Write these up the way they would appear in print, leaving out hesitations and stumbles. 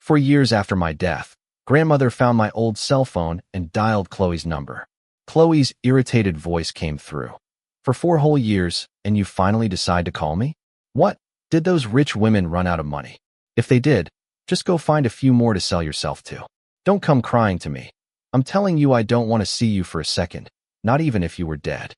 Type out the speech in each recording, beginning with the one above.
For years after my death, grandmother found my old cell phone and dialed Chloe's number. Chloe's irritated voice came through. For 4 whole years, and you finally decide to call me? What? Did those rich women run out of money? If they did, just go find a few more to sell yourself to. Don't come crying to me. I'm telling you I don't want to see you for a second, not even if you were dead.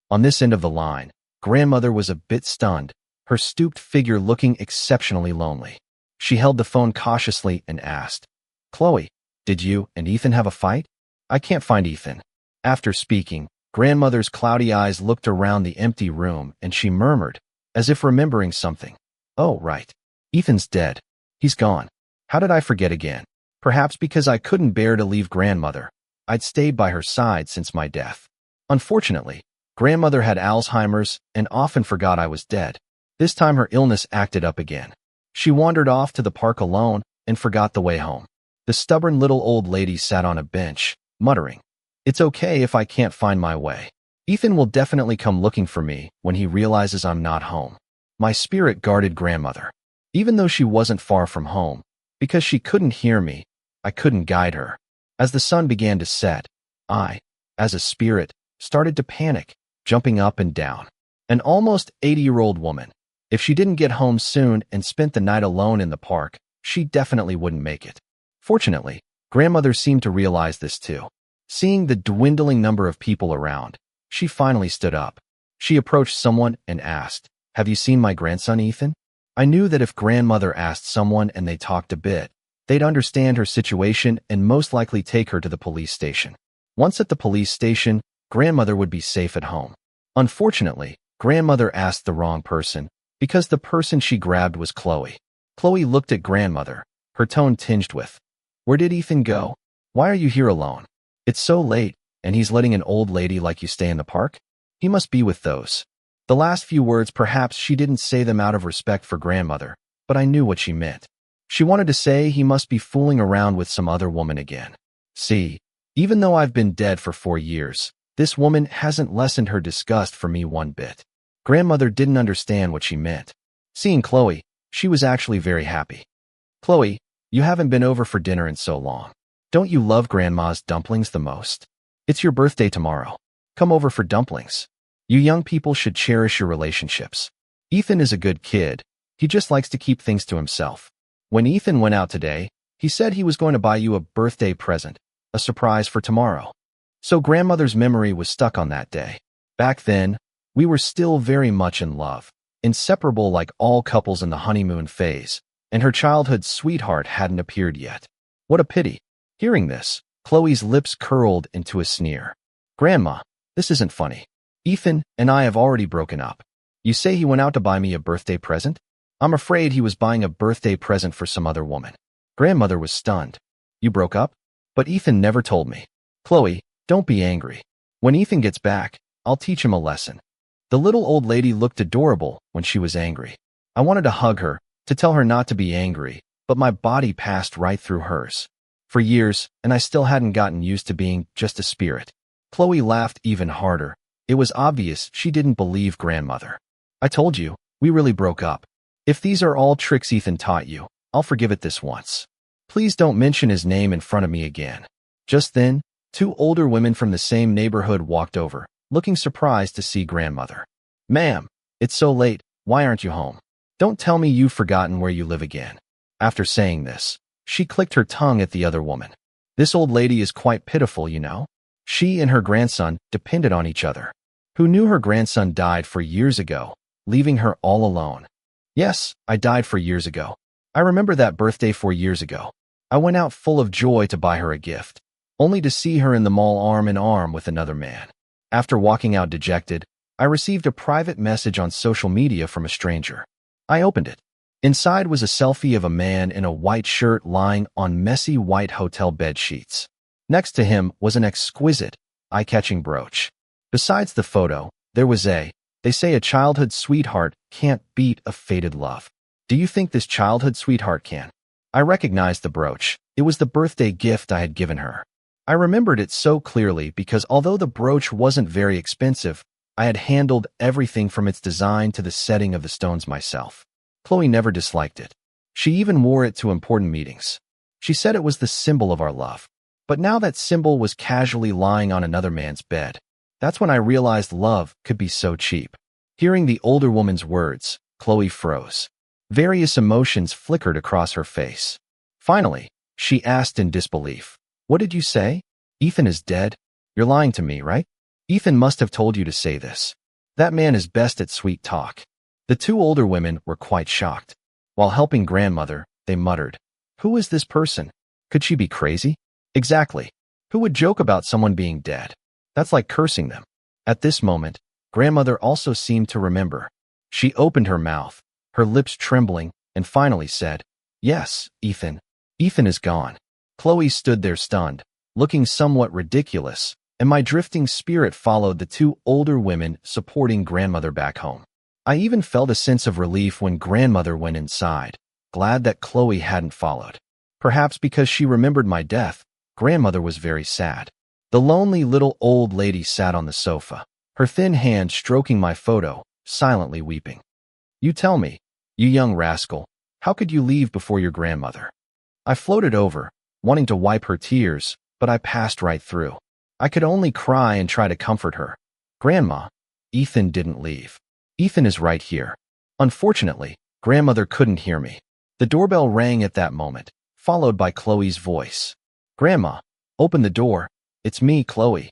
On this end of the line, grandmother was a bit stunned, her stooped figure looking exceptionally lonely. She held the phone cautiously and asked, Chloe, did you and Ethan have a fight? I can't find Ethan. After speaking, grandmother's cloudy eyes looked around the empty room and she murmured, as if remembering something. Oh, right. Ethan's dead. He's gone. How did I forget again? Perhaps because I couldn't bear to leave grandmother. I'd stayed by her side since my death. Unfortunately, grandmother had Alzheimer's and often forgot I was dead. This time her illness acted up again. She wandered off to the park alone and forgot the way home. The stubborn little old lady sat on a bench, muttering, It's okay if I can't find my way. Ethan will definitely come looking for me when he realizes I'm not home. My spirit guarded grandmother. Even though she wasn't far from home, because she couldn't hear me, I couldn't guide her. As the sun began to set, I, as a spirit, started to panic, jumping up and down. An almost 80-year-old woman. If she didn't get home soon and spent the night alone in the park, she definitely wouldn't make it. Fortunately, grandmother seemed to realize this too. Seeing the dwindling number of people around, she finally stood up. She approached someone and asked, Have you seen my grandson, Ethan? I knew that if grandmother asked someone and they talked a bit, they'd understand her situation and most likely take her to the police station. Once at the police station, grandmother would be safe at home. Unfortunately, grandmother asked the wrong person, because the person she grabbed was Chloe. Chloe looked at grandmother, her tone tinged with, Where did Ethan go? Why are you here alone? It's so late, and he's letting an old lady like you stay in the park? He must be with those. The last few words, perhaps she didn't say them out of respect for grandmother, but I knew what she meant. She wanted to say he must be fooling around with some other woman again. See, even though I've been dead for 4 years, this woman hasn't lessened her disgust for me one bit. Grandmother didn't understand what she meant. Seeing Chloe, she was actually very happy. Chloe, you haven't been over for dinner in so long. Don't you love grandma's dumplings the most? It's your birthday tomorrow. Come over for dumplings. You young people should cherish your relationships. Ethan is a good kid. He just likes to keep things to himself. When Ethan went out today, he said he was going to buy you a birthday present, a surprise for tomorrow. So grandmother's memory was stuck on that day. Back then, we were still very much in love, inseparable like all couples in the honeymoon phase, and her childhood sweetheart hadn't appeared yet. What a pity. Hearing this, Chloe's lips curled into a sneer. Grandma, this isn't funny. Ethan and I have already broken up. You say he went out to buy me a birthday present? I'm afraid he was buying a birthday present for some other woman. Grandmother was stunned. You broke up? But Ethan never told me. Chloe, don't be angry. When Ethan gets back, I'll teach him a lesson. The little old lady looked adorable when she was angry. I wanted to hug her, to tell her not to be angry, but my body passed right through hers. For years, and I still hadn't gotten used to being just a spirit. Chloe laughed even harder. It was obvious she didn't believe grandmother. I told you, we really broke up. If these are all tricks Ethan taught you, I'll forgive it this once. Please don't mention his name in front of me again. Just then, 2 older women from the same neighborhood walked over, looking surprised to see grandmother. Ma'am, it's so late, why aren't you home? Don't tell me you've forgotten where you live again. After saying this, she clicked her tongue at the other woman. This old lady is quite pitiful, you know. She and her grandson depended on each other. Who knew her grandson died 4 years ago, leaving her all alone? Yes, I died 4 years ago. I remember that birthday 4 years ago. I went out full of joy to buy her a gift, only to see her in the mall arm in arm with another man. After walking out dejected, I received a private message on social media from a stranger. I opened it. Inside was a selfie of a man in a white shirt lying on messy white hotel bed sheets. Next to him was an exquisite, eye-catching brooch. Besides the photo, there was they say a childhood sweetheart can't beat a faded love. Do you think this childhood sweetheart can? I recognized the brooch. It was the birthday gift I had given her. I remembered it so clearly because although the brooch wasn't very expensive, I had handled everything from its design to the setting of the stones myself. Chloe never disliked it. She even wore it to important meetings. She said it was the symbol of our love. But now that symbol was casually lying on another man's bed. That's when I realized love could be so cheap. Hearing the older woman's words, Chloe froze. Various emotions flickered across her face. Finally, she asked in disbelief, "What did you say? Ethan is dead? You're lying to me, right? Ethan must have told you to say this. That man is best at sweet talk." The two older women were quite shocked. While helping grandmother, they muttered, "Who is this person? Could she be crazy?" Exactly. Who would joke about someone being dead? That's like cursing them. At this moment, grandmother also seemed to remember. She opened her mouth, her lips trembling, and finally said, "Yes, Ethan. Ethan is gone." Chloe stood there stunned, looking somewhat ridiculous, and my drifting spirit followed the two older women supporting grandmother back home. I even felt a sense of relief when grandmother went inside, glad that Chloe hadn't followed. Perhaps because she remembered my death, grandmother was very sad. The lonely little old lady sat on the sofa, her thin hand stroking my photo, silently weeping. "You tell me, you young rascal, how could you leave before your grandmother?" I floated over, wanting to wipe her tears, but I passed right through. I could only cry and try to comfort her. "Grandma, Ethan didn't leave. Ethan is right here." Unfortunately, grandmother couldn't hear me. The doorbell rang at that moment, followed by Chloe's voice. "Grandma, open the door. It's me, Chloe."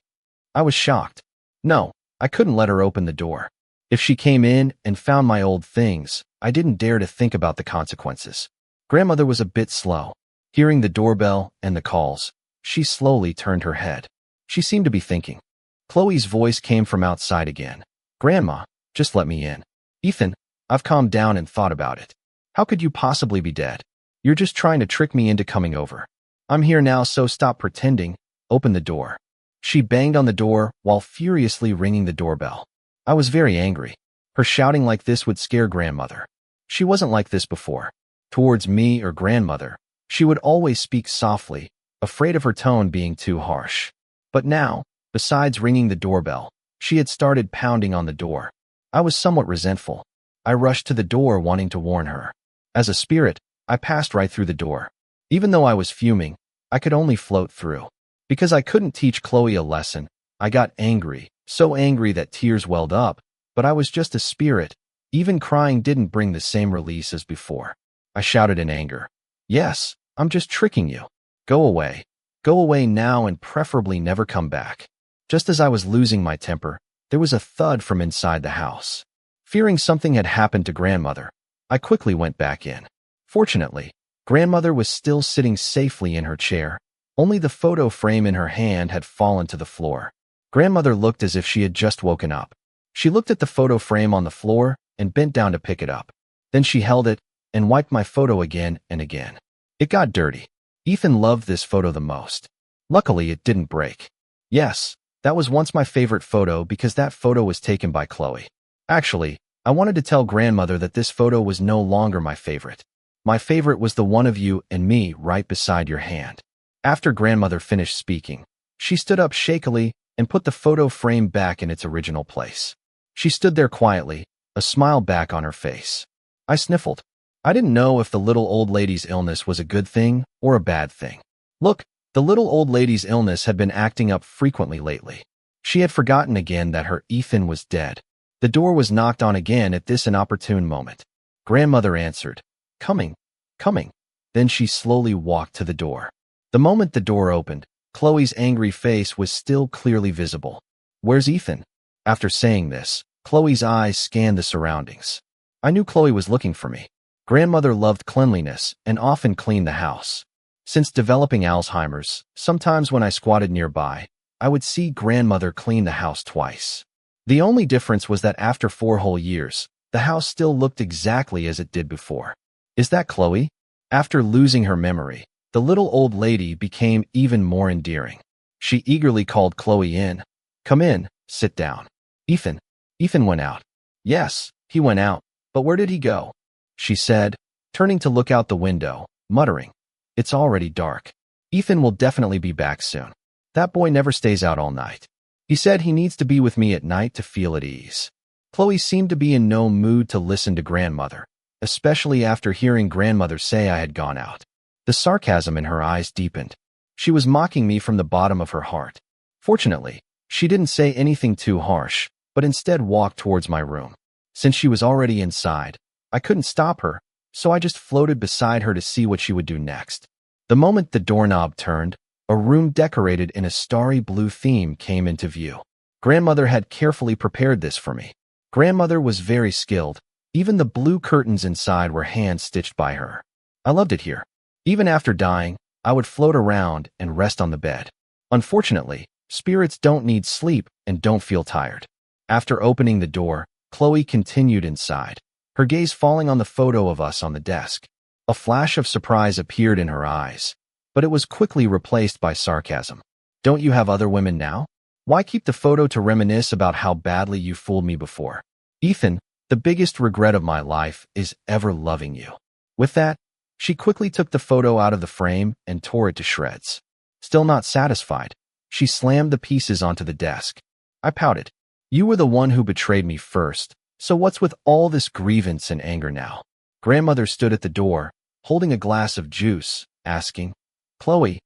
I was shocked. No, I couldn't let her open the door. If she came in and found my old things, I didn't dare to think about the consequences. Grandmother was a bit slow. Hearing the doorbell and the calls, she slowly turned her head. She seemed to be thinking. Chloe's voice came from outside again. "Grandma, just let me in. Ethan, I've calmed down and thought about it. How could you possibly be dead? You're just trying to trick me into coming over. I'm here now, so stop pretending. Open the door." She banged on the door while furiously ringing the doorbell. I was very angry. Her shouting like this would scare grandmother. She wasn't like this before. Towards me or grandmother, she would always speak softly, afraid of her tone being too harsh. But now, besides ringing the doorbell, she had started pounding on the door. I was somewhat resentful. I rushed to the door wanting to warn her. As a spirit, I passed right through the door. Even though I was fuming, I could only float through. Because I couldn't teach Chloe a lesson, I got angry, so angry that tears welled up, but I was just a spirit. Even crying didn't bring the same release as before. I shouted in anger, "Yes, I'm just tricking you. Go away. Go away now and preferably never come back." Just as I was losing my temper, there was a thud from inside the house. Fearing something had happened to grandmother, I quickly went back in. Fortunately, grandmother was still sitting safely in her chair. Only the photo frame in her hand had fallen to the floor. Grandmother looked as if she had just woken up. She looked at the photo frame on the floor and bent down to pick it up. Then she held it and wiped my photo again and again. It got dirty. Ethan loved this photo the most. Luckily, it didn't break. Yes, that was once my favorite photo because that photo was taken by Chloe. Actually, I wanted to tell grandmother that this photo was no longer my favorite. My favorite was the one of you and me right beside your hand. After grandmother finished speaking, she stood up shakily and put the photo frame back in its original place. She stood there quietly, a smile back on her face. I sniffled. I didn't know if the little old lady's illness was a good thing or a bad thing. Look, the little old lady's illness had been acting up frequently lately. She had forgotten again that her Ethan was dead. The door was knocked on again at this inopportune moment. Grandmother answered, "Coming, coming." Then she slowly walked to the door. The moment the door opened, Chloe's angry face was still clearly visible. "Where's Ethan?" After saying this, Chloe's eyes scanned the surroundings. I knew Chloe was looking for me. Grandmother loved cleanliness and often cleaned the house. Since developing Alzheimer's, sometimes when I squatted nearby, I would see grandmother clean the house twice. The only difference was that after 4 whole years, the house still looked exactly as it did before. "Is that Chloe?" After losing her memory, the little old lady became even more endearing. She eagerly called Chloe in. "Come in, sit down." "Ethan." "Ethan went out." "Yes, he went out, but where did he go?" she said, turning to look out the window, muttering, "It's already dark. Ethan will definitely be back soon. That boy never stays out all night. He said he needs to be with me at night to feel at ease." Chloe seemed to be in no mood to listen to grandmother, especially after hearing grandmother say I had gone out. The sarcasm in her eyes deepened. She was mocking me from the bottom of her heart. Fortunately, she didn't say anything too harsh, but instead walked towards my room. Since she was already inside, I couldn't stop her, so I just floated beside her to see what she would do next. The moment the doorknob turned, a room decorated in a starry blue theme came into view. Grandmother had carefully prepared this for me. Grandmother was very skilled. Even the blue curtains inside were hand-stitched by her. I loved it here. Even after dying, I would float around and rest on the bed. Unfortunately, spirits don't need sleep and don't feel tired. After opening the door, Chloe continued inside, her gaze falling on the photo of us on the desk. A flash of surprise appeared in her eyes, but it was quickly replaced by sarcasm. Don't you have other women now? Why keep the photo to reminisce about how badly you fooled me before? Ethan, the biggest regret of my life is ever loving you. With that, she quickly took the photo out of the frame and tore it to shreds. Still not satisfied, she slammed the pieces onto the desk. I pouted. You were the one who betrayed me first, so what's with all this grievance and anger now? Grandmother stood at the door, holding a glass of juice, asking, Chloe,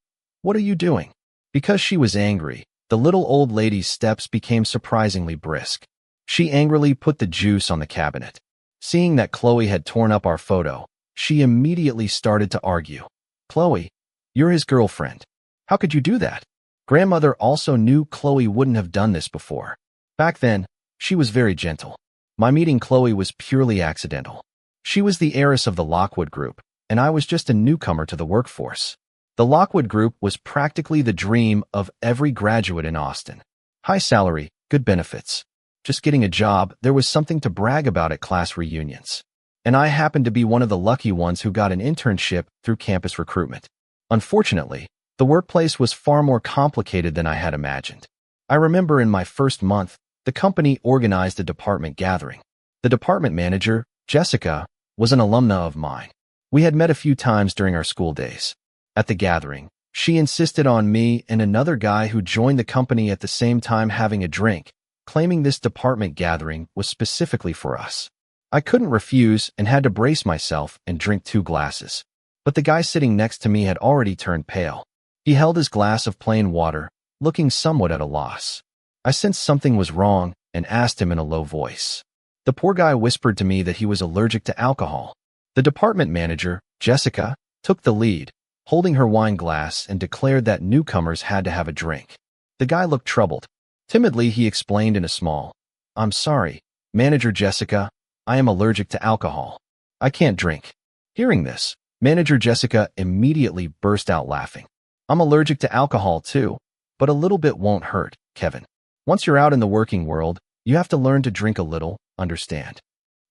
what are you doing? Because she was angry, the little old lady's steps became surprisingly brisk. She angrily put the juice on the cabinet. Seeing that Chloe had torn up our photo, she immediately started to argue. Chloe, you're his girlfriend. How could you do that? Grandmother also knew Chloe wouldn't have done this before. Back then, she was very gentle. My meeting Chloe was purely accidental. She was the heiress of the Lockwood Group, and I was just a newcomer to the workforce. The Lockwood Group was practically the dream of every graduate in Austin. High salary, good benefits. Just getting a job, there was something to brag about at class reunions. And I happened to be one of the lucky ones who got an internship through campus recruitment. Unfortunately, the workplace was far more complicated than I had imagined. I remember in my first month, the company organized a department gathering. The department manager, Jessica, was an alumna of mine. We had met a few times during our school days. At the gathering, she insisted on me and another guy who joined the company at the same time having a drink, claiming this department gathering was specifically for us. I couldn't refuse and had to brace myself and drink 2 glasses. But the guy sitting next to me had already turned pale. He held his glass of plain water, looking somewhat at a loss. I sensed something was wrong and asked him in a low voice. The poor guy whispered to me that he was allergic to alcohol. The department manager, Jessica, took the lead, holding her wine glass and declared that newcomers had to have a drink. The guy looked troubled. Timidly, he explained in a small, I'm sorry, Manager Jessica, I am allergic to alcohol. I can't drink. Hearing this, Manager Jessica immediately burst out laughing. I'm allergic to alcohol too, but a little bit won't hurt, Kevin. Once you're out in the working world, you have to learn to drink a little, understand?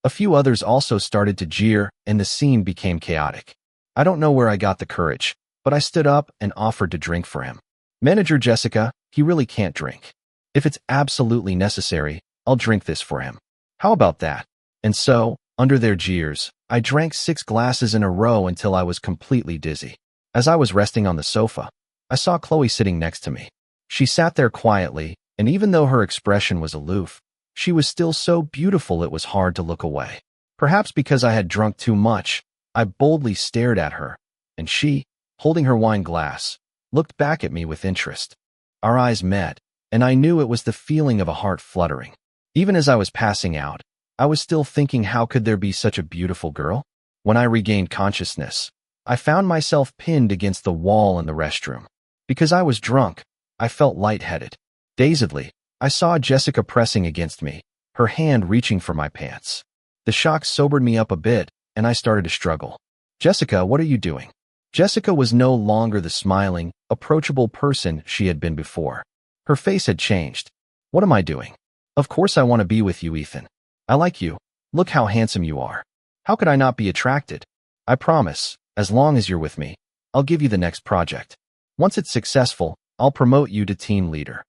A few others also started to jeer, and the scene became chaotic. I don't know where I got the courage, but I stood up and offered to drink for him. Manager Jessica, he really can't drink. If it's absolutely necessary, I'll drink this for him. How about that? And so, under their jeers, I drank 6 glasses in a row until I was completely dizzy. As I was resting on the sofa, I saw Chloe sitting next to me. She sat there quietly, and even though her expression was aloof, she was still so beautiful it was hard to look away. Perhaps because I had drunk too much, I boldly stared at her, and she, holding her wine glass, looked back at me with interest. Our eyes met, and I knew it was the feeling of a heart fluttering. Even as I was passing out, I was still thinking, how could there be such a beautiful girl? When I regained consciousness, I found myself pinned against the wall in the restroom. Because I was drunk, I felt lightheaded. Dazedly, I saw Jessica pressing against me, her hand reaching for my pants. The shock sobered me up a bit, and I started to struggle. Jessica, what are you doing? Jessica was no longer the smiling, approachable person she had been before. Her face had changed. What am I doing? Of course I want to be with you, Ethan. I like you. Look how handsome you are. How could I not be attracted? I promise, as long as you're with me, I'll give you the next project. Once it's successful, I'll promote you to team leader.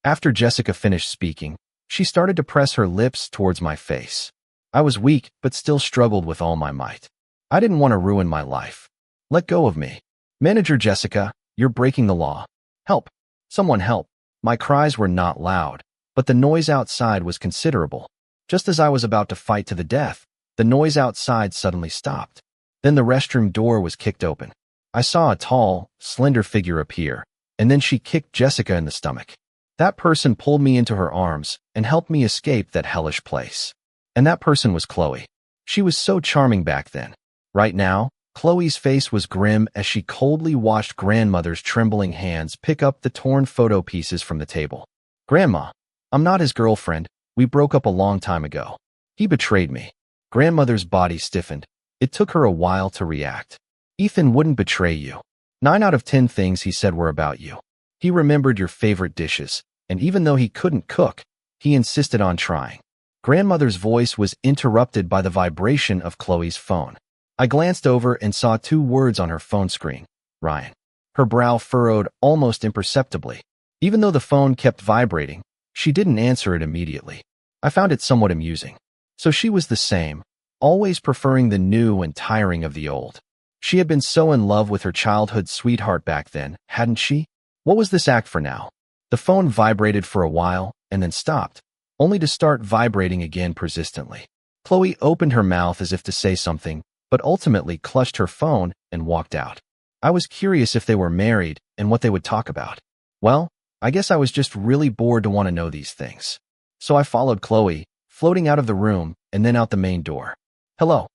After Jessica finished speaking, she started to press her lips towards my face. I was weak, but still struggled with all my might. I didn't want to ruin my life. Let go of me. Manager Jessica, you're breaking the law. Help. Someone help. My cries were not loud, but the noise outside was considerable. Just as I was about to fight to the death, the noise outside suddenly stopped. Then the restroom door was kicked open. I saw a tall, slender figure appear, and then she kicked Jessica in the stomach. That person pulled me into her arms and helped me escape that hellish place. And that person was Chloe. She was so charming back then. Right now, Chloe's face was grim as she coldly watched grandmother's trembling hands pick up the torn photo pieces from the table. Grandma, I'm not his girlfriend. We broke up a long time ago. He betrayed me. Grandmother's body stiffened. It took her a while to react. Ethan wouldn't betray you. 9 out of 10 things he said were about you. He remembered your favorite dishes, and even though he couldn't cook, he insisted on trying. Grandmother's voice was interrupted by the vibration of Chloe's phone. I glanced over and saw 2 words on her phone screen. Ryan. Her brow furrowed almost imperceptibly. Even though the phone kept vibrating, she didn't answer it immediately. I found it somewhat amusing. So she was the same, always preferring the new and tiring of the old. She had been so in love with her childhood sweetheart back then, hadn't she? What was this act for now? The phone vibrated for a while and then stopped, only to start vibrating again persistently. Chloe opened her mouth as if to say something, but ultimately clutched her phone and walked out. I was curious if they were married and what they would talk about. Well, I guess I was just really bored to want to know these things. So I followed Chloe, floating out of the room and then out the main door. Hello.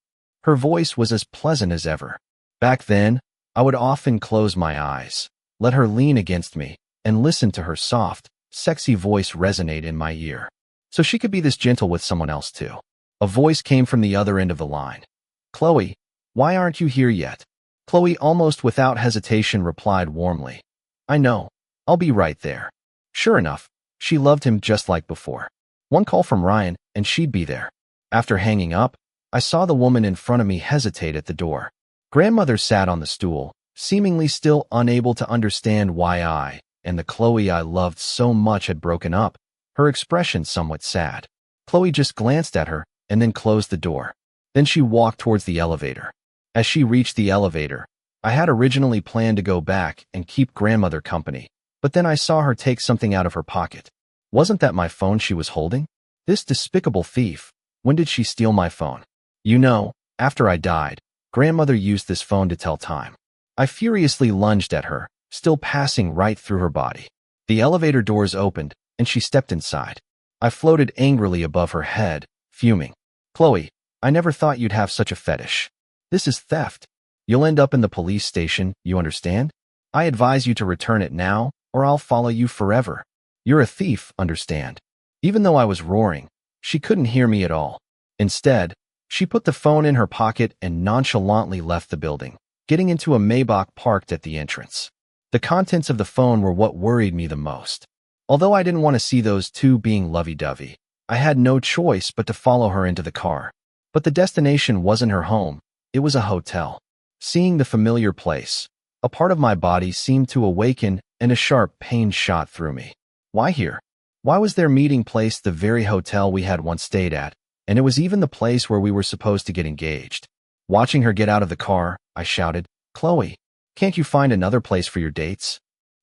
Her voice was as pleasant as ever. Back then, I would often close my eyes, let her lean against me, and listen to her soft, sexy voice resonate in my ear. So she could be this gentle with someone else too. A voice came from the other end of the line. Chloe, why aren't you here yet? Chloe almost without hesitation replied warmly. I know. I'll be right there. Sure enough, she loved him just like before. One call from Ryan, and she'd be there. After hanging up, I saw the woman in front of me hesitate at the door. Grandmother sat on the stool, seemingly still unable to understand why I and the Chloe I loved so much had broken up, her expression somewhat sad. Chloe just glanced at her and then closed the door. Then she walked towards the elevator. As she reached the elevator, I had originally planned to go back and keep grandmother company, but then I saw her take something out of her pocket. Wasn't that my phone she was holding? This despicable thief. When did she steal my phone? You know, after I died, grandmother used this phone to tell time. I furiously lunged at her, still passing right through her body. The elevator doors opened, and she stepped inside. I floated angrily above her head, fuming. Chloe, I never thought you'd have such a fetish. This is theft. You'll end up in the police station, you understand? I advise you to return it now, or I'll follow you forever. You're a thief, understand? Even though I was roaring, she couldn't hear me at all. Instead, she put the phone in her pocket and nonchalantly left the building, getting into a Maybach parked at the entrance. The contents of the phone were what worried me the most. Although I didn't want to see those two being lovey-dovey, I had no choice but to follow her into the car. But the destination wasn't her home, it was a hotel. Seeing the familiar place, a part of my body seemed to awaken and a sharp pain shot through me. Why here? Why was their meeting place the very hotel we had once stayed at, and it was even the place where we were supposed to get engaged? Watching her get out of the car, I shouted, Chloe, can't you find another place for your dates?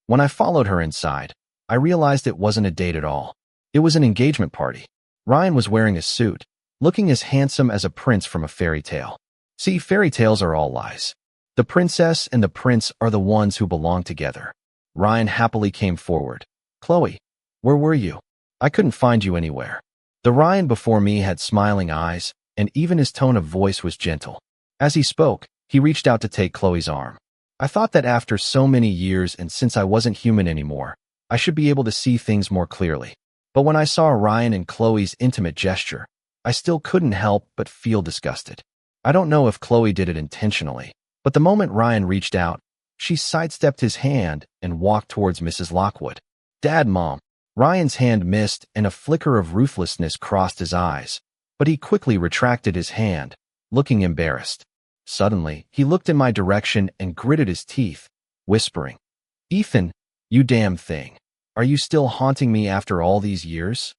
When I followed her inside, I realized it wasn't a date at all. It was an engagement party. Ryan was wearing a suit, looking as handsome as a prince from a fairy tale. See, fairy tales are all lies. The princess and the prince are the ones who belong together. Ryan happily came forward. Chloe, where were you? I couldn't find you anywhere. The Ryan before me had smiling eyes, and even his tone of voice was gentle. As he spoke, he reached out to take Chloe's arm. I thought that after so many years and since I wasn't human anymore, I should be able to see things more clearly. But when I saw Ryan and Chloe's intimate gesture, I still couldn't help but feel disgusted. I don't know if Chloe did it intentionally, but the moment Ryan reached out, she sidestepped his hand and walked towards Mrs. Lockwood. Dad, Mom. Ryan's hand missed and a flicker of ruthlessness crossed his eyes, but he quickly retracted his hand, looking embarrassed. Suddenly, he looked in my direction and gritted his teeth, whispering, Ethan, you damn thing. Are you still haunting me after all these years?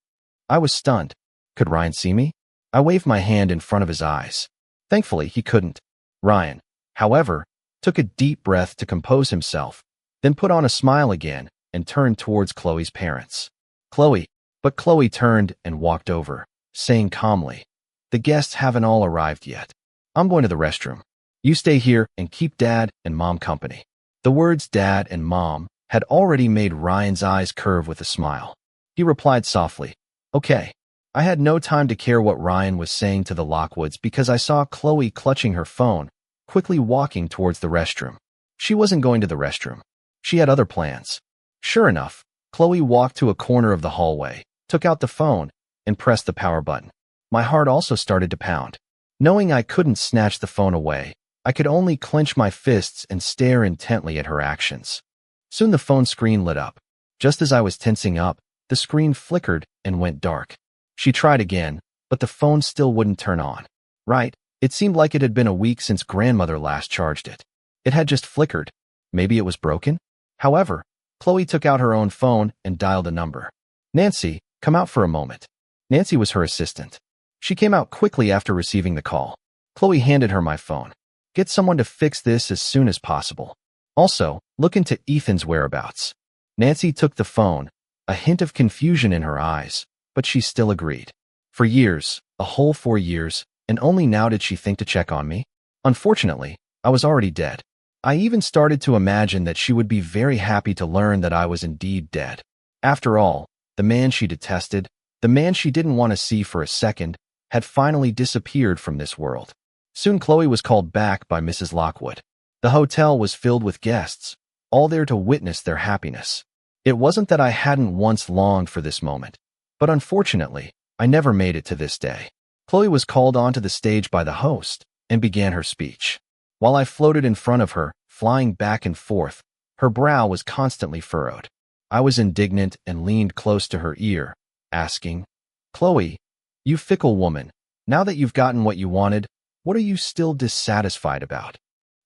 I was stunned. Could Ryan see me? I waved my hand in front of his eyes. Thankfully, he couldn't. Ryan, however, took a deep breath to compose himself, then put on a smile again and turned towards Chloe's parents. But Chloe turned and walked over, saying calmly, the guests haven't all arrived yet. I'm going to the restroom. You stay here and keep Dad and Mom company." The words Dad and Mom had already made Ryan's eyes curve with a smile. He replied softly, "Okay." I had no time to care what Ryan was saying to the Lockwoods because I saw Chloe clutching her phone, quickly walking towards the restroom. She wasn't going to the restroom. She had other plans. Sure enough, Chloe walked to a corner of the hallway, took out the phone, and pressed the power button. My heart also started to pound. Knowing I couldn't snatch the phone away, I could only clench my fists and stare intently at her actions. Soon the phone screen lit up. Just as I was tensing up, the screen flickered and went dark. She tried again, but the phone still wouldn't turn on. Right, it seemed like it had been a week since grandmother last charged it. It had just flickered. Maybe it was broken? However, Chloe took out her own phone and dialed a number. "Nancy, come out for a moment." Nancy was her assistant. She came out quickly after receiving the call. Chloe handed her my phone. "Get someone to fix this as soon as possible. Also, look into Ethan's whereabouts." Nancy took the phone, a hint of confusion in her eyes, but she still agreed. For years, a whole 4 years, and only now did she think to check on me? Unfortunately, I was already dead. I even started to imagine that she would be very happy to learn that I was indeed dead. After all, the man she detested, the man she didn't want to see for a second, had finally disappeared from this world. Soon Chloe was called back by Mrs. Lockwood. The hotel was filled with guests, all there to witness their happiness. It wasn't that I hadn't once longed for this moment, but unfortunately, I never made it to this day. Chloe was called onto the stage by the host and began her speech. While I floated in front of her, flying back and forth, her brow was constantly furrowed. I was indignant and leaned close to her ear, asking, "Chloe, you fickle woman, now that you've gotten what you wanted, what are you still dissatisfied about?"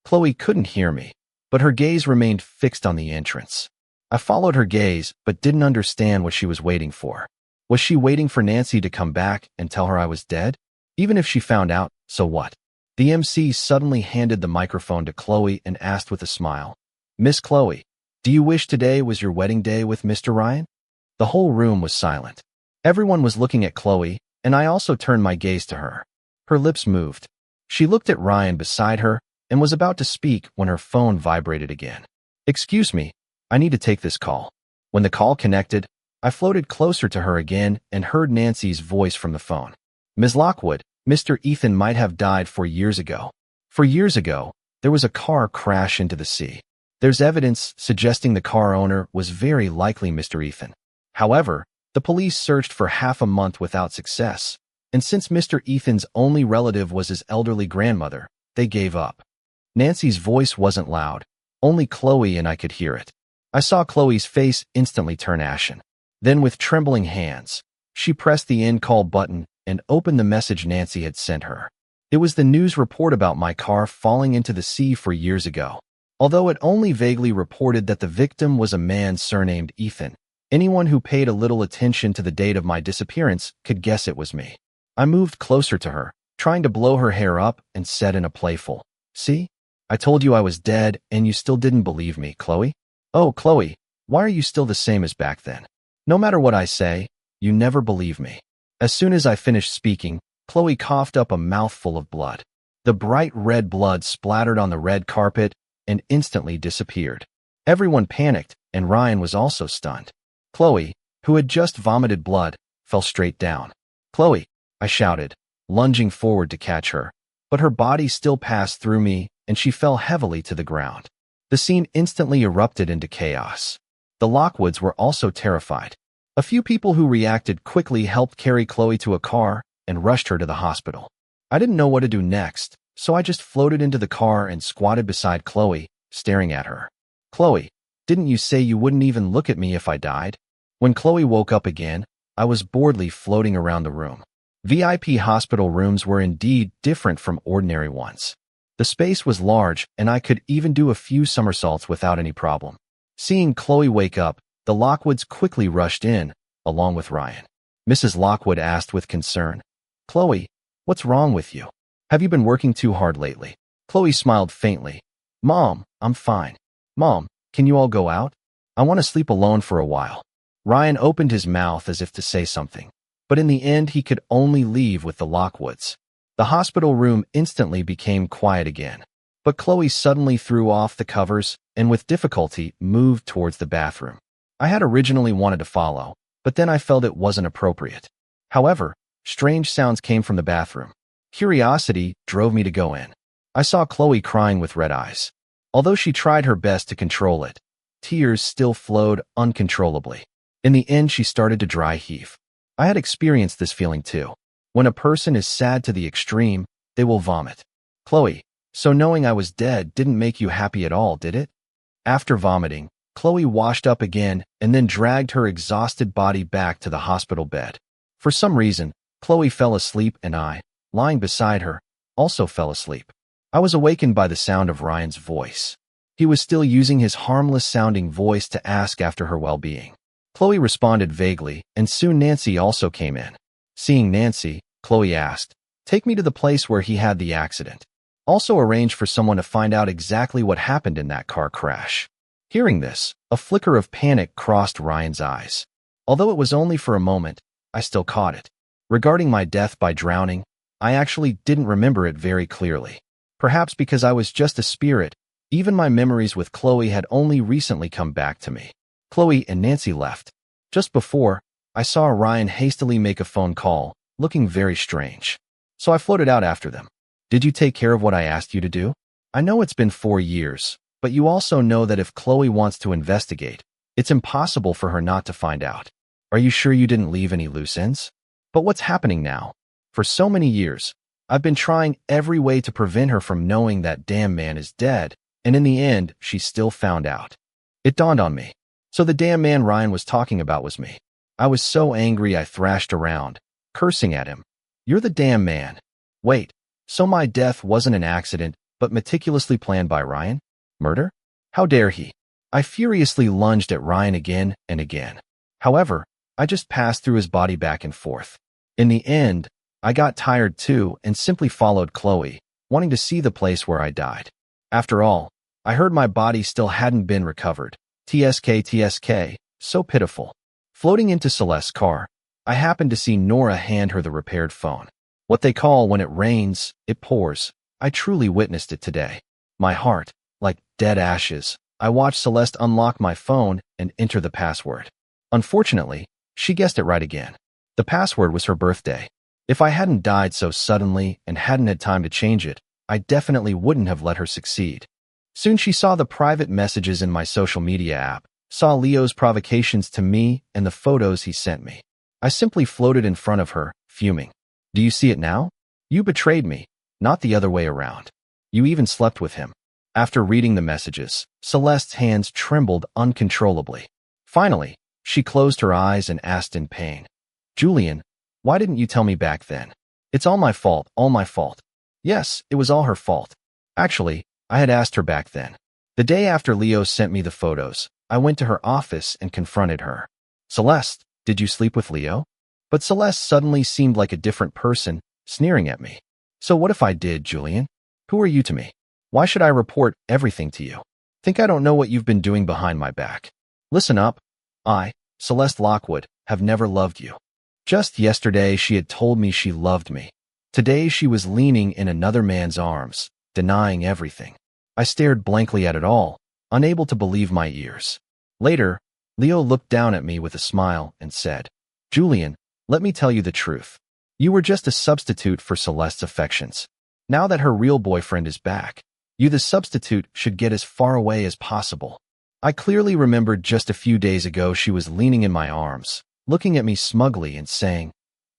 Chloe couldn't hear me, but her gaze remained fixed on the entrance. I followed her gaze, but didn't understand what she was waiting for. Was she waiting for Nancy to come back and tell her I was dead? Even if she found out, so what? The MC suddenly handed the microphone to Chloe and asked with a smile, "Miss Chloe, do you wish today was your wedding day with Mr. Ryan?" The whole room was silent. Everyone was looking at Chloe, and I also turned my gaze to her. Her lips moved. She looked at Ryan beside her and was about to speak when her phone vibrated again. "Excuse me, I need to take this call." When the call connected, I floated closer to her again and heard Nancy's voice from the phone. "Ms. Lockwood, Mr. Ethan might have died 4 years ago. 4 years ago, there was a car crash into the sea. There's evidence suggesting the car owner was very likely Mr. Ethan. However, the police searched for half a month without success, and since Mr. Ethan's only relative was his elderly grandmother, they gave up." Nancy's voice wasn't loud. Only Chloe and I could hear it. I saw Chloe's face instantly turn ashen. Then with trembling hands, she pressed the end call button and opened the message Nancy had sent her. It was the news report about my car falling into the sea 4 years ago. Although it only vaguely reported that the victim was a man surnamed Ethan, anyone who paid a little attention to the date of my disappearance could guess it was me. I moved closer to her, trying to blow her hair up, and said in a playful, "See? I told you I was dead, and you still didn't believe me, Chloe. Oh, Chloe, why are you still the same as back then? No matter what I say, you never believe me." As soon as I finished speaking, Chloe coughed up a mouthful of blood. The bright red blood splattered on the red carpet and instantly disappeared. Everyone panicked, and Ryan was also stunned. Chloe, who had just vomited blood, fell straight down. "Chloe," I shouted, lunging forward to catch her, but her body still passed through me, and she fell heavily to the ground. The scene instantly erupted into chaos. The Lockwoods were also terrified. A few people who reacted quickly helped carry Chloe to a car and rushed her to the hospital. I didn't know what to do next, so I just floated into the car and squatted beside Chloe, staring at her. "Chloe, didn't you say you wouldn't even look at me if I died?" When Chloe woke up again, I was boredly floating around the room. VIP hospital rooms were indeed different from ordinary ones. The space was large, and I could even do a few somersaults without any problem. Seeing Chloe wake up, the Lockwoods quickly rushed in, along with Ryan. Mrs. Lockwood asked with concern, "Chloe, what's wrong with you? Have you been working too hard lately?" Chloe smiled faintly. "Mom, I'm fine. Mom, can you all go out? I want to sleep alone for a while." Ryan opened his mouth as if to say something, but in the end he could only leave with the Lockwoods. The hospital room instantly became quiet again. But Chloe suddenly threw off the covers and with difficulty moved towards the bathroom. I had originally wanted to follow, but then I felt it wasn't appropriate. However, strange sounds came from the bathroom. Curiosity drove me to go in. I saw Chloe crying with red eyes. Although she tried her best to control it, tears still flowed uncontrollably. In the end, she started to dry heave. I had experienced this feeling too. When a person is sad to the extreme, they will vomit. Chloe, so knowing I was dead didn't make you happy at all, did it? After vomiting, Chloe washed up again and then dragged her exhausted body back to the hospital bed. For some reason, Chloe fell asleep and I, lying beside her, also fell asleep. I was awakened by the sound of Ryan's voice. He was still using his harmless-sounding voice to ask after her well-being. Chloe responded vaguely, and soon Nancy also came in. Seeing Nancy, Chloe asked, "Take me to the place where he had the accident. Also arrange for someone to find out exactly what happened in that car crash." Hearing this, a flicker of panic crossed Ryan's eyes. Although it was only for a moment, I still caught it. Regarding my death by drowning, I actually didn't remember it very clearly. Perhaps because I was just a spirit, even my memories with Chloe had only recently come back to me. Chloe and Nancy left. Just before, I saw Ryan hastily make a phone call, looking very strange. So I floated out after them. "Did you take care of what I asked you to do? I know it's been 4 years, but you also know that if Chloe wants to investigate, it's impossible for her not to find out. Are you sure you didn't leave any loose ends? But what's happening now? For so many years, I've been trying every way to prevent her from knowing that damn man is dead, and in the end, she still found out." It dawned on me. So the damn man Ryan was talking about was me. I was so angry I thrashed around, cursing at him. "You're the damn man. Wait, so my death wasn't an accident, but meticulously planned by Ryan? Murder? How dare he?" I furiously lunged at Ryan again and again. However, I just passed through his body back and forth. In the end, I got tired too and simply followed Chloe, wanting to see the place where I died. After all, I heard my body still hadn't been recovered. TSK, so pitiful. Floating into Celeste's car, I happened to see Nora hand her the repaired phone. What they call when it rains, it pours. I truly witnessed it today. My heart, like dead ashes, I watched Celeste unlock my phone and enter the password. Unfortunately, she guessed it right again. The password was her birthday. If I hadn't died so suddenly and hadn't had time to change it, I definitely wouldn't have let her succeed. Soon she saw the private messages in my social media app, saw Leo's provocations to me and the photos he sent me. I simply floated in front of her, fuming. "Do you see it now? You betrayed me, not the other way around. You even slept with him." After reading the messages, Celeste's hands trembled uncontrollably. Finally, she closed her eyes and asked in pain, "Julian, why didn't you tell me back then? It's all my fault, all my fault." Yes, it was all her fault. Actually, I had asked her back then. The day after Leo sent me the photos, I went to her office and confronted her. "Celeste, did you sleep with Leo?" But Celeste suddenly seemed like a different person, sneering at me. "So what if I did, Julian? Who are you to me? Why should I report everything to you? Think I don't know what you've been doing behind my back? Listen up. I, Celeste Lockwood, have never loved you. Just yesterday she had told me she loved me. Today she was leaning in another man's arms, denying everything. I stared blankly at it all, unable to believe my ears. Later, Leo looked down at me with a smile and said, "Julian, let me tell you the truth. You were just a substitute for Celeste's affections. Now that her real boyfriend is back, you the substitute should get as far away as possible." I clearly remembered just a few days ago she was leaning in my arms, looking at me smugly and saying,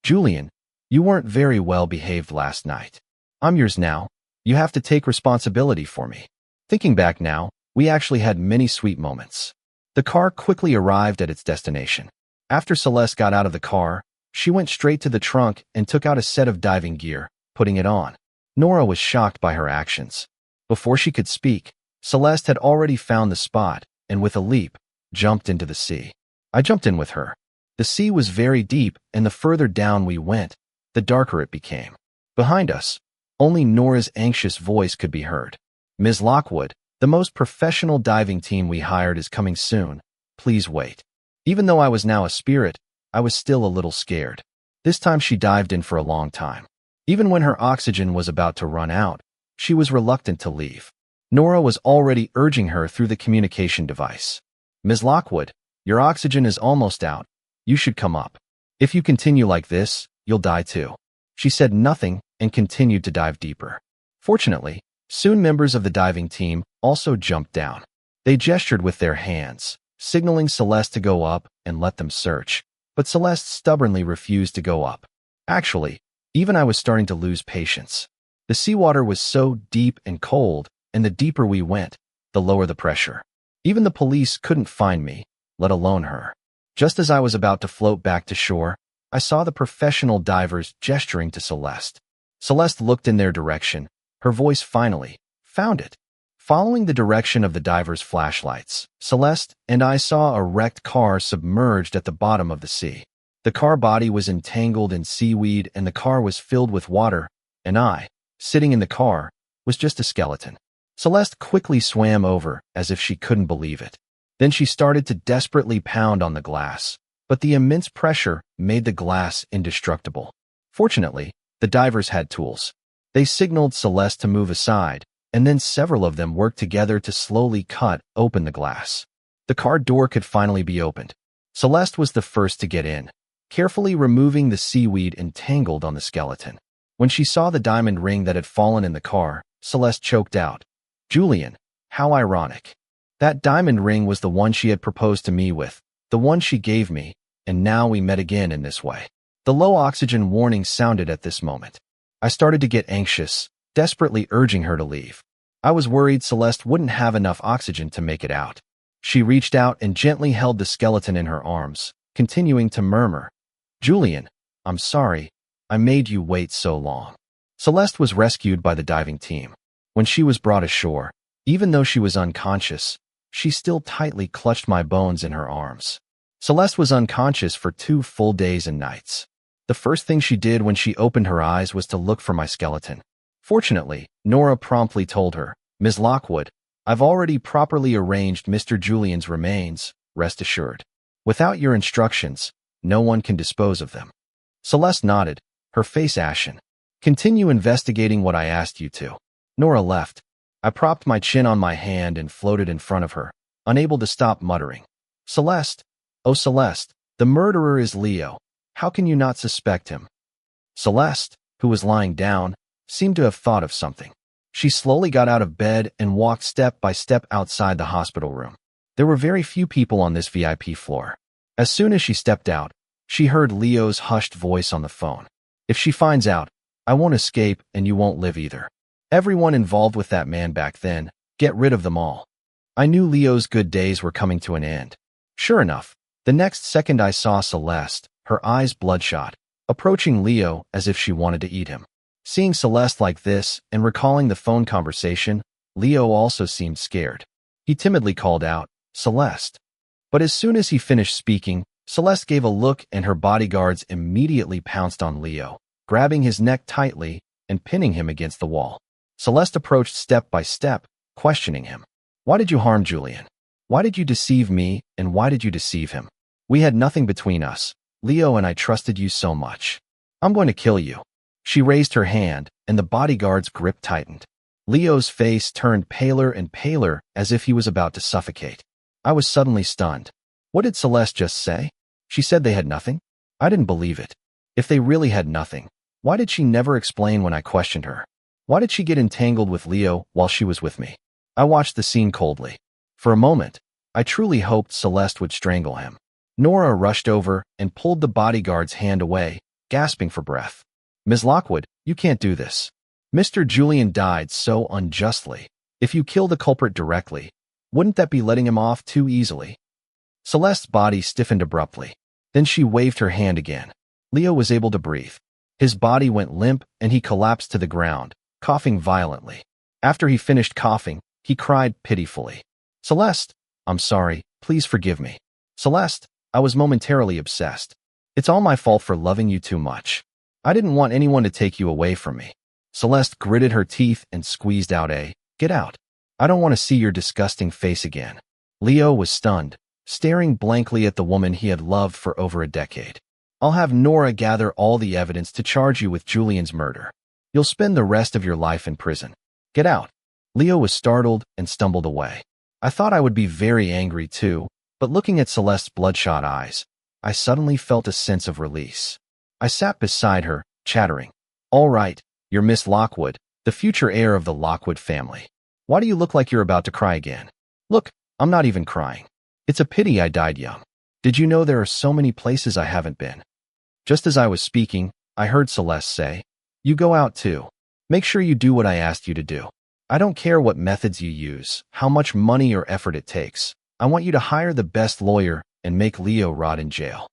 "Julian, you weren't very well behaved last night. I'm yours now. You have to take responsibility for me." Thinking back now, we actually had many sweet moments. The car quickly arrived at its destination. After Celeste got out of the car, she went straight to the trunk and took out a set of diving gear, putting it on. Nora was shocked by her actions. Before she could speak, Celeste had already found the spot and with a leap, jumped into the sea. I jumped in with her. The sea was very deep, and the further down we went, the darker it became. Behind us, only Nora's anxious voice could be heard. "Ms. Lockwood, the most professional diving team we hired is coming soon. Please wait." Even though I was now a spirit, I was still a little scared. This time she dived in for a long time. Even when her oxygen was about to run out, she was reluctant to leave. Nora was already urging her through the communication device. Ms. Lockwood, your oxygen is almost out. You should come up. If you continue like this, you'll die too. She said nothing and continued to dive deeper. Fortunately, soon members of the diving team also jumped down. They gestured with their hands, signaling Celeste to go up and let them search. But Celeste stubbornly refused to go up. Actually, even I was starting to lose patience. The seawater was so deep and cold, and the deeper we went, the lower the pressure. Even the police couldn't find me, let alone her. Just as I was about to float back to shore, I saw the professional divers gesturing to Celeste. Celeste looked in their direction. Her voice finally found it. Following the direction of the divers' flashlights, Celeste and I saw a wrecked car submerged at the bottom of the sea. The car body was entangled in seaweed and the car was filled with water, and I, sitting in the car, was just a skeleton. Celeste quickly swam over as if she couldn't believe it. Then she started to desperately pound on the glass, but the immense pressure made the glass indestructible. Fortunately, the divers had tools. They signaled Celeste to move aside, and then several of them worked together to slowly cut open the glass. The car door could finally be opened. Celeste was the first to get in, carefully removing the seaweed entangled on the skeleton. When she saw the diamond ring that had fallen in the car, Celeste choked out, "Julian, how ironic. That diamond ring was the one she had proposed to me with, the one she gave me, and now we met again in this way." The low oxygen warning sounded at this moment. I started to get anxious, desperately urging her to leave. I was worried Celeste wouldn't have enough oxygen to make it out. She reached out and gently held the skeleton in her arms, continuing to murmur, "Julian, I'm sorry. I made you wait so long." Celeste was rescued by the diving team. When she was brought ashore, even though she was unconscious, she still tightly clutched my bones in her arms. Celeste was unconscious for 2 full days and nights. The first thing she did when she opened her eyes was to look for my skeleton. Fortunately, Nora promptly told her, "Ms. Lockwood, I've already properly arranged Mr. Julian's remains, rest assured. Without your instructions, no one can dispose of them." Celeste nodded, her face ashen. "Continue investigating what I asked you to." Nora left. I propped my chin on my hand and floated in front of her, unable to stop muttering, "Celeste, oh Celeste, the murderer is Leo. How can you not suspect him?" Celeste, who was lying down, seemed to have thought of something. She slowly got out of bed and walked step by step outside the hospital room. There were very few people on this VIP floor. As soon as she stepped out, she heard Leo's hushed voice on the phone. "If she finds out, I won't escape and you won't live either. Everyone involved with that man back then, get rid of them all." I knew Leo's good days were coming to an end. Sure enough, the next second I saw Celeste, her eyes bloodshot, approaching Leo as if she wanted to eat him. Seeing Celeste like this and recalling the phone conversation, Leo also seemed scared. He timidly called out, "Celeste." But as soon as he finished speaking, Celeste gave a look and her bodyguards immediately pounced on Leo, grabbing his neck tightly and pinning him against the wall. Celeste approached step by step, questioning him. "Why did you harm Julian? Why did you deceive me and why did you deceive him? We had nothing between us. Leo and I trusted you so much. I'm going to kill you." She raised her hand, and the bodyguard's grip tightened. Leo's face turned paler and paler as if he was about to suffocate. I was suddenly stunned. What did Celeste just say? She said they had nothing? I didn't believe it. If they really had nothing, why did she never explain when I questioned her? Why did she get entangled with Leo while she was with me? I watched the scene coldly. For a moment, I truly hoped Celeste would strangle him. Nora rushed over and pulled the bodyguard's hand away, gasping for breath. "Ms. Lockwood, you can't do this. Mr. Julian died so unjustly. If you kill the culprit directly, wouldn't that be letting him off too easily?" Celeste's body stiffened abruptly. Then she waved her hand again. Leo was able to breathe. His body went limp and he collapsed to the ground, coughing violently. After he finished coughing, he cried pitifully. "Celeste, I'm sorry, please forgive me. Celeste, I was momentarily obsessed. It's all my fault for loving you too much. I didn't want anyone to take you away from me." Celeste gritted her teeth and squeezed out a, "Get out. I don't want to see your disgusting face again." Leo was stunned, staring blankly at the woman he had loved for over a decade. "I'll have Nora gather all the evidence to charge you with Julian's murder. You'll spend the rest of your life in prison. Get out." Leo was startled and stumbled away. I thought I would be very angry too, but looking at Celeste's bloodshot eyes, I suddenly felt a sense of release. I sat beside her, chattering. All right, you're Miss Lockwood, the future heir of the Lockwood family. Why do you look like you're about to cry again? Look, I'm not even crying. It's a pity I died young. Did you know there are so many places I haven't been? Just as I was speaking, I heard Celeste say, You go out too. Make sure you do what I asked you to do. I don't care what methods you use, how much money or effort it takes. I want you to hire the best lawyer and make Leo rot in jail.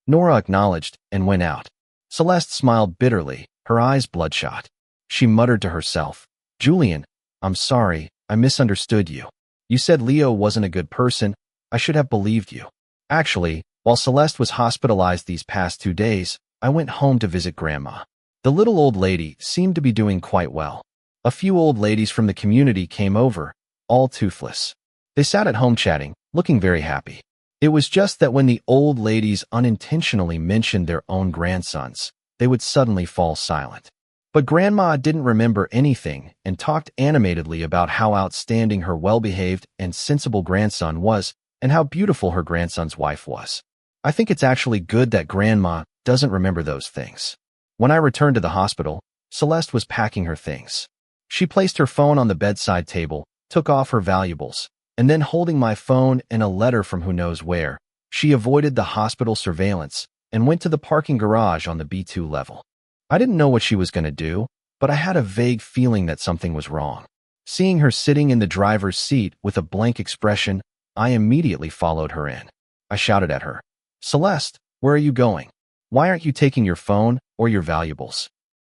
Nora acknowledged and went out. Celeste smiled bitterly, her eyes bloodshot. She muttered to herself, Julian, I'm sorry, I misunderstood you. You said Leo wasn't a good person. I should have believed you. Actually, while Celeste was hospitalized these past 2 days, I went home to visit Grandma. The little old lady seemed to be doing quite well. A few old ladies from the community came over, all toothless. They sat at home chatting, looking very happy. It was just that when the old ladies unintentionally mentioned their own grandsons, they would suddenly fall silent. But Grandma didn't remember anything and talked animatedly about how outstanding her well-behaved and sensible grandson was and how beautiful her grandson's wife was. I think it's actually good that Grandma doesn't remember those things. When I returned to the hospital, Celeste was packing her things. She placed her phone on the bedside table, took off her valuables, and then holding my phone and a letter from who knows where, she avoided the hospital surveillance and went to the parking garage on the B2 level. I didn't know what she was going to do, but I had a vague feeling that something was wrong. Seeing her sitting in the driver's seat with a blank expression, I immediately followed her in. I shouted at her, Celeste, where are you going? Why aren't you taking your phone or your valuables?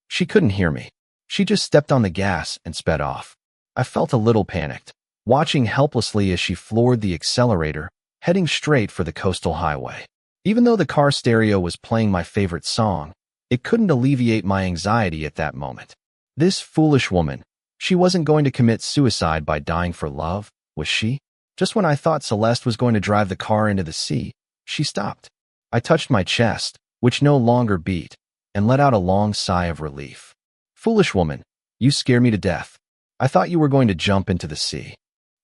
She couldn't hear me. She just stepped on the gas and sped off. I felt a little panicked, watching helplessly as she floored the accelerator, heading straight for the coastal highway. Even though the car stereo was playing my favorite song, it couldn't alleviate my anxiety at that moment. This foolish woman, she wasn't going to commit suicide by dying for love, was she? Just when I thought Celeste was going to drive the car into the sea, she stopped. I touched my chest, which no longer beat, and let out a long sigh of relief. Foolish woman, you scare me to death. I thought you were going to jump into the sea.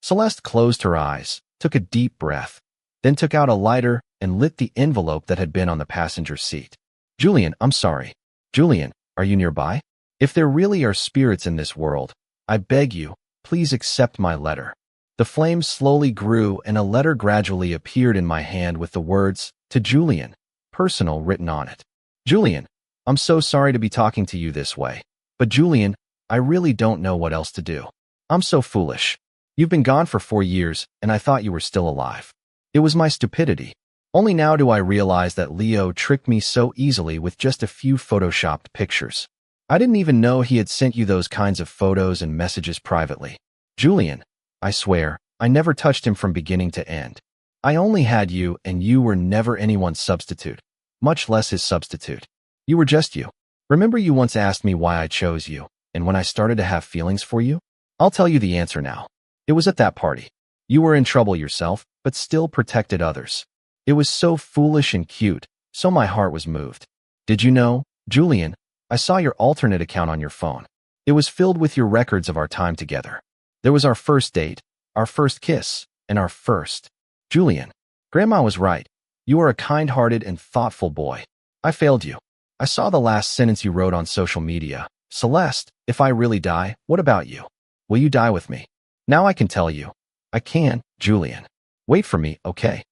Celeste closed her eyes, took a deep breath, then took out a lighter and lit the envelope that had been on the passenger seat. Julian, I'm sorry. Julian, are you nearby? If there really are spirits in this world, I beg you, please accept my letter. The flames slowly grew and a letter gradually appeared in my hand with the words, to Julian, personal written on it. Julian, I'm so sorry to be talking to you this way. But Julian, I really don't know what else to do. I'm so foolish. You've been gone for 4 years, and I thought you were still alive. It was my stupidity. Only now do I realize that Leo tricked me so easily with just a few photoshopped pictures. I didn't even know he had sent you those kinds of photos and messages privately. Julian, I swear, I never touched him from beginning to end. I only had you, and you were never anyone's substitute, much less his substitute. You were just you. Remember you once asked me why I chose you, and when I started to have feelings for you? I'll tell you the answer now. It was at that party. You were in trouble yourself, but still protected others. It was so foolish and cute, so my heart was moved. Did you know, Julian, I saw your alternate account on your phone. It was filled with your records of our time together. There was our first date, our first kiss, and our first. Julian, Grandma was right. You are a kind-hearted and thoughtful boy. I failed you. I saw the last sentence you wrote on social media. Celeste, if I really die, what about you? Will you die with me? Now I can tell you. I can, Julian. Wait for me, okay?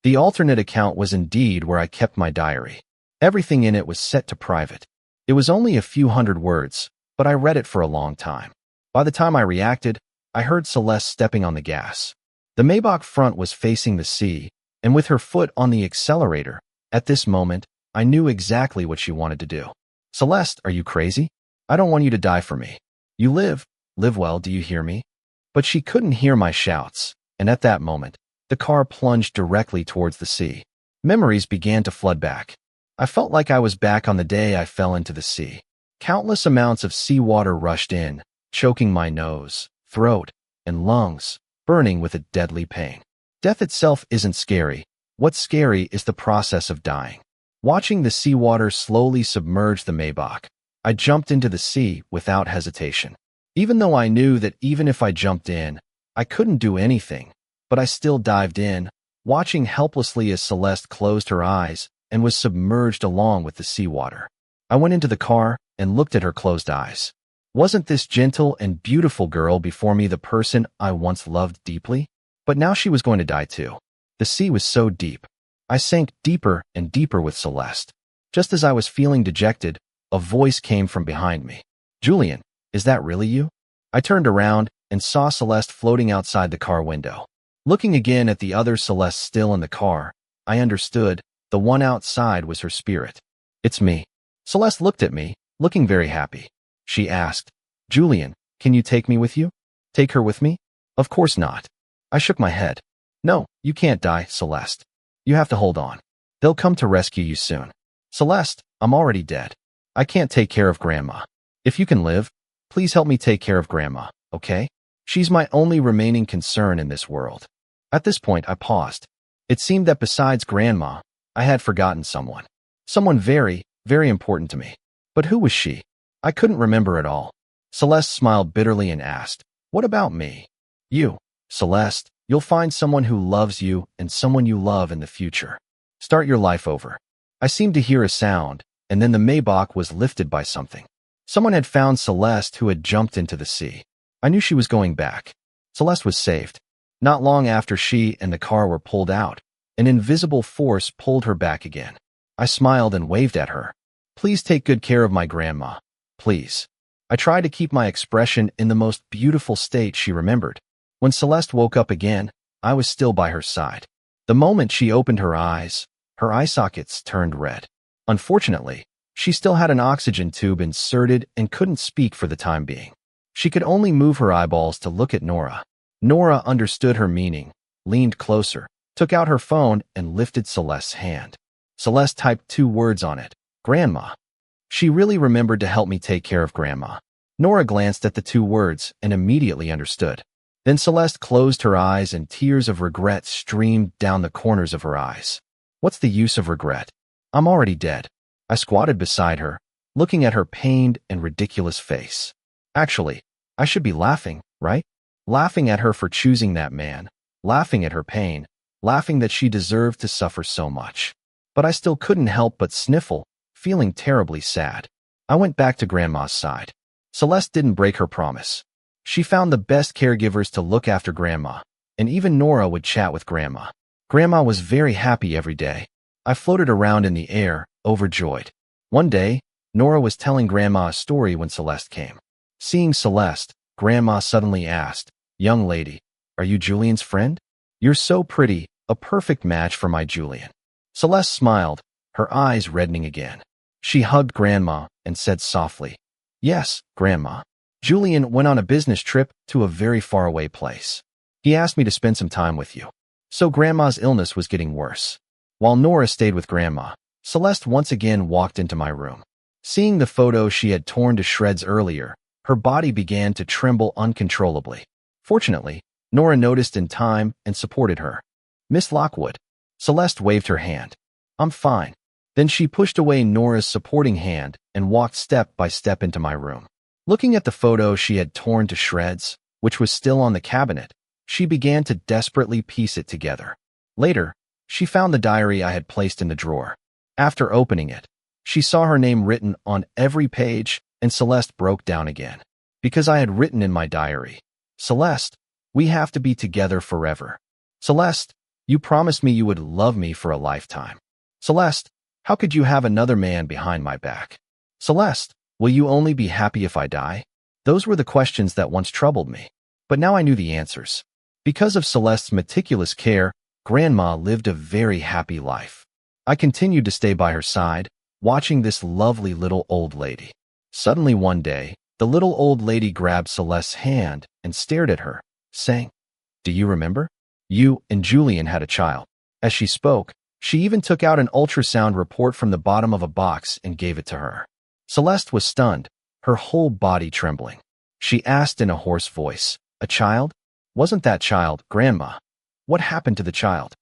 The alternate account was indeed where I kept my diary. Everything in it was set to private. It was only a few hundred words, but I read it for a long time. By the time I reacted, I heard Celeste stepping on the gas. The Maybach front was facing the sea, and with her foot on the accelerator, at this moment, I knew exactly what she wanted to do. Celeste, are you crazy? I don't want you to die for me. You live well, do you hear me? But she couldn't hear my shouts, and at that moment, the car plunged directly towards the sea. Memories began to flood back. I felt like I was back on the day I fell into the sea. Countless amounts of seawater rushed in, choking my nose, throat, and lungs, burning with a deadly pain. Death itself isn't scary. What's scary is the process of dying. Watching the seawater slowly submerge the Maybach, I jumped into the sea without hesitation. Even though I knew that even if I jumped in, I couldn't do anything, but I still dived in, watching helplessly as Celeste closed her eyes and was submerged along with the seawater. I went into the car and looked at her closed eyes. Wasn't this gentle and beautiful girl before me the person I once loved deeply? But now she was going to die too. The sea was so deep. I sank deeper and deeper with Celeste. Just as I was feeling dejected, a voice came from behind me. "Julian, is that really you?" I turned around and saw Celeste floating outside the car window. Looking again at the other Celeste still in the car, I understood the one outside was her spirit. "It's me." Celeste looked at me, looking very happy. She asked, "Julian, can you take me with you?" "Take her with me?" "Of course not." I shook my head. "No, you can't die, Celeste. You have to hold on. They'll come to rescue you soon." "Celeste, I'm already dead. I can't take care of Grandma. If you can live, please help me take care of Grandma, okay? She's my only remaining concern in this world." At this point, I paused. It seemed that besides Grandma, I had forgotten someone. Someone very, very important to me. But who was she? I couldn't remember at all. Celeste smiled bitterly and asked, "What about me?" "You, Celeste, you'll find someone who loves you and someone you love in the future. Start your life over." I seemed to hear a sound, and then the Maybach was lifted by something. Someone had found Celeste who had jumped into the sea. I knew she was going back. Celeste was saved. Not long after she and the car were pulled out, an invisible force pulled her back again. I smiled and waved at her. "Please take good care of my grandma. Please." I tried to keep my expression in the most beautiful state she remembered. When Celeste woke up again, I was still by her side. The moment she opened her eyes, her eye sockets turned red. Unfortunately, she still had an oxygen tube inserted and couldn't speak for the time being. She could only move her eyeballs to look at Nora. Nora understood her meaning, leaned closer, took out her phone, and lifted Celeste's hand. Celeste typed 2 words on it, "Grandma." She really remembered to help me take care of Grandma. Nora glanced at the 2 words and immediately understood. Then Celeste closed her eyes and tears of regret streamed down the corners of her eyes. What's the use of regret? I'm already dead. I squatted beside her, looking at her pained and ridiculous face. Actually, I should be laughing, right? Laughing at her for choosing that man, laughing at her pain, laughing that she deserved to suffer so much. But I still couldn't help but sniffle, feeling terribly sad. I went back to Grandma's side. Celeste didn't break her promise. She found the best caregivers to look after Grandma, and even Nora would chat with Grandma. Grandma was very happy every day. I floated around in the air, overjoyed. One day, Nora was telling Grandma a story when Celeste came. Seeing Celeste, Grandma suddenly asked, "Young lady, are you Julian's friend? You're so pretty, a perfect match for my Julian." Celeste smiled, her eyes reddening again. She hugged Grandma and said softly, "Yes, Grandma. Julian went on a business trip to a very faraway place. He asked me to spend some time with you." So Grandma's illness was getting worse. While Nora stayed with Grandma, Celeste once again walked into my room. Seeing the photo she had torn to shreds earlier, her body began to tremble uncontrollably. Fortunately, Nora noticed in time and supported her. "Miss Lockwood." Celeste waved her hand. "I'm fine." Then she pushed away Nora's supporting hand and walked step by step into my room. Looking at the photo she had torn to shreds, which was still on the cabinet, she began to desperately piece it together. Later, she found the diary I had placed in the drawer. After opening it, she saw her name written on every page, and Celeste broke down again. Because I had written in my diary, "Celeste, we have to be together forever. Celeste, you promised me you would love me for a lifetime. Celeste, how could you have another man behind my back? Celeste, will you only be happy if I die?" Those were the questions that once troubled me. But now I knew the answers. Because of Celeste's meticulous care, Grandma lived a very happy life. I continued to stay by her side, watching this lovely little old lady. Suddenly one day, the little old lady grabbed Celeste's hand and stared at her, saying, "Do you remember? You and Julian had a child." As she spoke, she even took out an ultrasound report from the bottom of a box and gave it to her. Celeste was stunned, her whole body trembling. She asked in a hoarse voice, "A child? Wasn't that child, Grandma? What happened to the child?"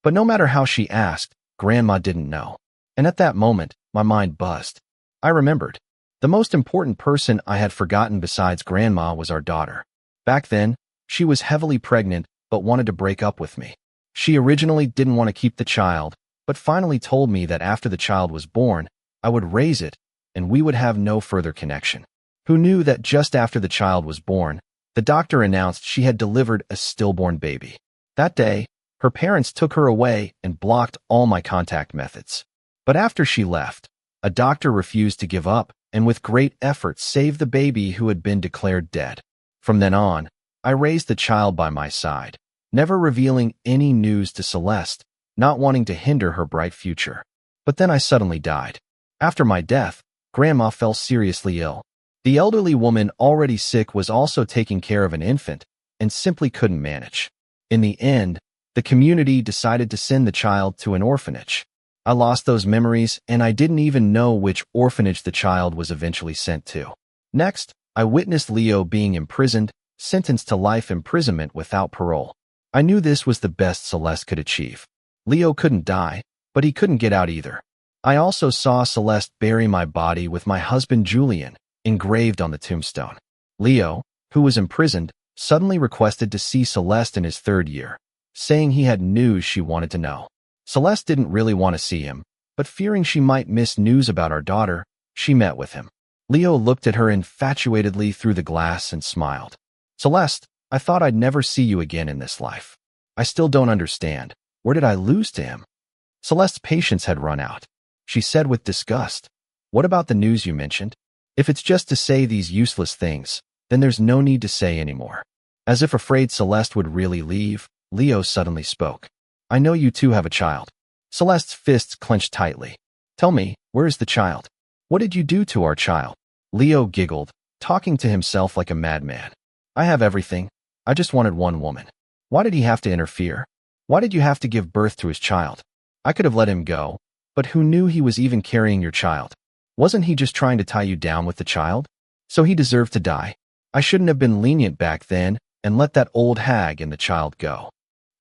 But no matter how she asked, Grandma didn't know. And at that moment, my mind buzzed. I remembered. The most important person I had forgotten besides Grandma was our daughter. Back then, she was heavily pregnant but wanted to break up with me. She originally didn't want to keep the child, but finally told me that after the child was born, I would raise it and we would have no further connection. Who knew that just after the child was born, the doctor announced she had delivered a stillborn baby. That day, her parents took her away and blocked all my contact methods. But after she left, a doctor refused to give up and with great effort saved the baby who had been declared dead. From then on, I raised the child by my side, never revealing any news to Celeste, not wanting to hinder her bright future. But then I suddenly died. After my death, Grandma fell seriously ill. The elderly woman already sick was also taking care of an infant and simply couldn't manage. In the end, the community decided to send the child to an orphanage. I lost those memories and I didn't even know which orphanage the child was eventually sent to. Next, I witnessed Leo being imprisoned, sentenced to life imprisonment without parole. I knew this was the best Celeste could achieve. Leo couldn't die, but he couldn't get out either. I also saw Celeste bury my body with my husband Julian engraved on the tombstone. Leo, who was imprisoned, suddenly requested to see Celeste in his third year, saying he had news she wanted to know. Celeste didn't really want to see him, but fearing she might miss news about our daughter, she met with him. Leo looked at her infatuatedly through the glass and smiled. "Celeste, I thought I'd never see you again in this life. I still don't understand. Where did I lose to him?" Celeste's patience had run out. She said with disgust, "What about the news you mentioned? If it's just to say these useless things, then there's no need to say anymore." As if afraid Celeste would really leave, Leo suddenly spoke. "I know you two have a child." Celeste's fists clenched tightly. "Tell me, where is the child? What did you do to our child?" Leo giggled, talking to himself like a madman. "I have everything. I just wanted one woman. Why did he have to interfere? Why did you have to give birth to his child? I could have let him go, but who knew he was even carrying your child? Wasn't he just trying to tie you down with the child? So he deserved to die. I shouldn't have been lenient back then and let that old hag and the child go."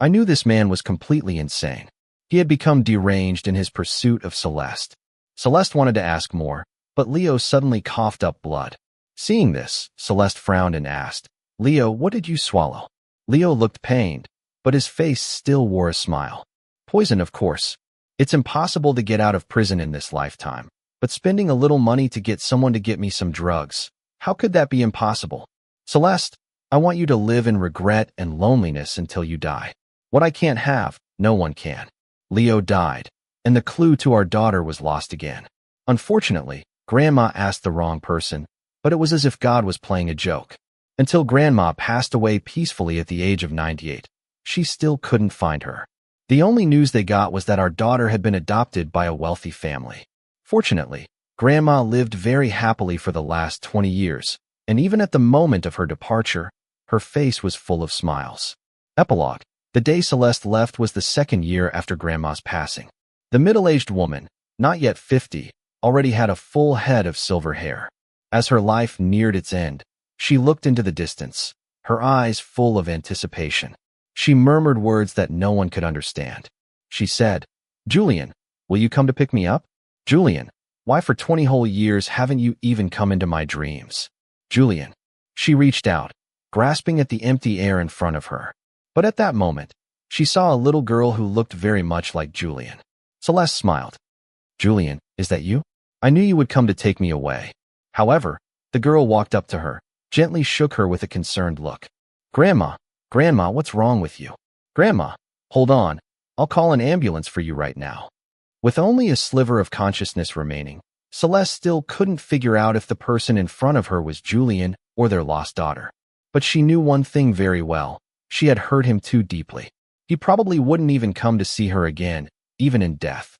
I knew this man was completely insane. He had become deranged in his pursuit of Celeste. Celeste wanted to ask more, but Leo suddenly coughed up blood. Seeing this, Celeste frowned and asked, "Leo, what did you swallow?" Leo looked pained, but his face still wore a smile. "Poison, of course. It's impossible to get out of prison in this lifetime, but spending a little money to get someone to get me some drugs, how could that be impossible? Celeste, I want you to live in regret and loneliness until you die. What I can't have, no one can." Leo died, and the clue to our daughter was lost again. Unfortunately, Grandma asked the wrong person, but it was as if God was playing a joke. Until Grandma passed away peacefully at the age of 98, she still couldn't find her. The only news they got was that our daughter had been adopted by a wealthy family. Fortunately, Grandma lived very happily for the last 20 years, and even at the moment of her departure, her face was full of smiles. Epilogue. The day Celeste left was the second year after Grandma's passing. The middle-aged woman, not yet 50, already had a full head of silver hair. As her life neared its end, she looked into the distance, her eyes full of anticipation. She murmured words that no one could understand. She said, "Julian, will you come to pick me up? Julian, why for 20 whole years haven't you even come into my dreams? Julian." She reached out, grasping at the empty air in front of her. But at that moment, she saw a little girl who looked very much like Julian. Celeste smiled. "Julian, is that you? I knew you would come to take me away." However, the girl walked up to her, gently shook her with a concerned look. Grandma, what's wrong with you?" "Grandma, hold on. I'll call an ambulance for you right now." With only a sliver of consciousness remaining, Celeste still couldn't figure out if the person in front of her was Julian or their lost daughter. But she knew one thing very well. She had hurt him too deeply. He probably wouldn't even come to see her again, even in death.